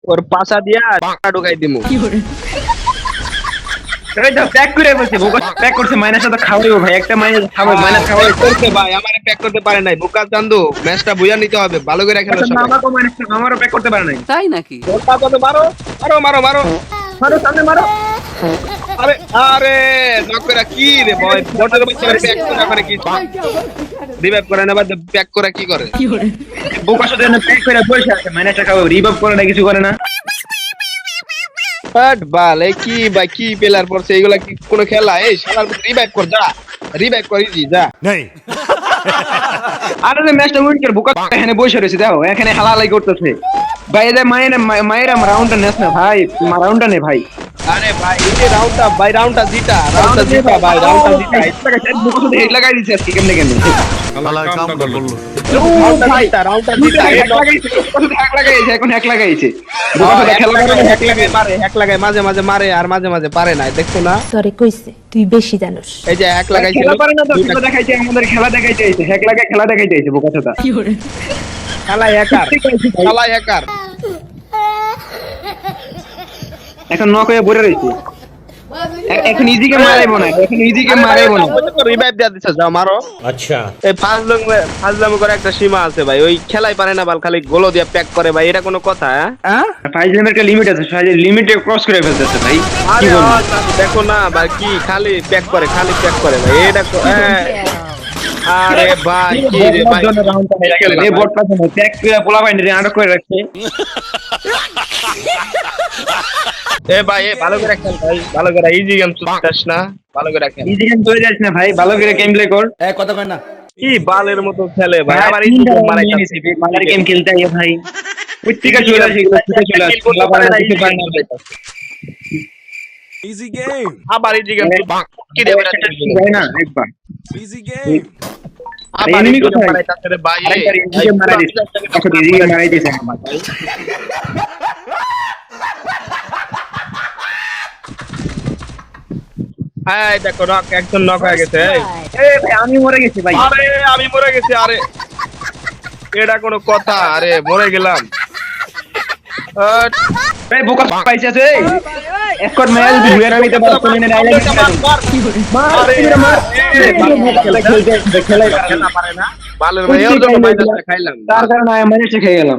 ওর পাশা দিয়া ঢুকাই দিমু। এই তো প্যাক করে বলছে প্যাক করছে মাইনাস তো খাওয়াইবো ভাই একটা মাইনাস খাওয়াই মাইনাস খাওয়াই করতে ভাই আমারে প্যাক করতে পারে নাই বোকা চান্দু ম্যাচটা বুঝা নিতে হবে ভালো করে খেলো সবাই। আমাকে মাইনাস আমারও প্যাক করতে পারে নাই তাই নাকি? ওটা কত মারো মারো মারো মারো মারো সামনে মারো আরে আরে নকরা কি রে ভাই বটের বাচ্চা প্যাক করে কি রিভাইভ করে না বাদ প্যাক করে কি করে বোকা সাথে প্যাক করে বসে আছে মাইনাসটা খাওয়াই রিভাইভ করে না কিছু করে না বাট বাল এই কি ভাই কি প্লেয়ার পড়ছে এগুলা কি কোনো খেলা এই শালার রিভাইভ কর যা রিভাইভ করি জি যা नहीं আরে যে ম্যাচটা উইন করে বোকা এখানে বসে রয়েছে দেখো এখানে হালালাই করতেছে ভাই এদের মায়ের রাউন্ডটা নেস না ভাই রাউন্ডটা নে ভাই আরে ভাই এই যে রাউন্ডটা জিতা ভাই রাউন্ডটা জিতা হেড লাগাই দিছে আজকে কেমনে কেমনে साला काम कर लो রাউন্ডটা জিতা হ্যাক লাগাইছে এখন হ্যাক লাগাইছে হ্যাক লাগায় মাঝে মাঝে মারে আর মাঝে মাঝে পারে না দেখছো না তরে কইছে তুই বেশি জানোস। এই যে হ্যাক লাগাইছিল খেলা পারে না তো খেলা দেখাইছে আমাদের খেলা দেখাইতে আইছে হ্যাক লাগা খেলা দেখাইতে আইছে বোকা চোদা খেলা হ্যাকার এখন নক হয়ে বসে রইছে এখন ইজিকে মারাইবো না রিভাইভ দেয়া দিছে যাও মারো अच्छा এই ফাজলাম করে একটা সীমা আছে ভাই ওই খেলাই পারে না বাল খালি গোলো দিয়া প্যাক করে ভাই এটা কোনো কথা হ্যাঁ ফাইজের একটা লিমিট আছে ফাইজের লিমিটে ক্রস করে ফেলতেছে ভাই কি আরে বলবো দেখো না ভাই কি খালি প্যাক করে ভাই এটা আরে ভাই কি রে ভাই এই বটটা তো ট্যাগ করে পোলা বাইন্ড রে আটক করে রাখছে এ ভাই এ ভালো করে খেল ভাই ভালো করে ইজি গেম চুটাস না ভালো করে খেল ইজি গেম চলে যাস না ভাই ভালো করে গেম প্লে কর এ কথা কয় না। কি বালের মতো খেলে ভাই আবার ইজি গেম মারাইছে মালার গেম খেলতে আইয়ে ভাই উত্তিকা চলে আসে চলে আসে পোলা বাইন্ড কিছু পারে না इजी गेम আবার ইজি গেম কি রে ভাই না একবার इजी गेम আবার enemy ইজি গেম কোথায়? মারাইছে রে ভাই আরেকবার ইজি গেম মারাই দিছে এখন ইজি গেম মারাই দিছে হ্যাঁ দেখো নক একজন নক হয়ে গেছে এই ভাই আমি মরে গেছি ভাই আরে আমি মরে গেছি আরে এটা কোনো কথা আরে মরে গেলাম এই বোকা পাইছে আছে একট ম্যাচ দুয়ে রানিতে বল কোনে না আইলে মার খেলাই খেলা পারে না বালের ভাই ওর জন্য মাইনাসটা খাইলাম তার কারণে আমি ম্যাচে খেয়ে গেলাম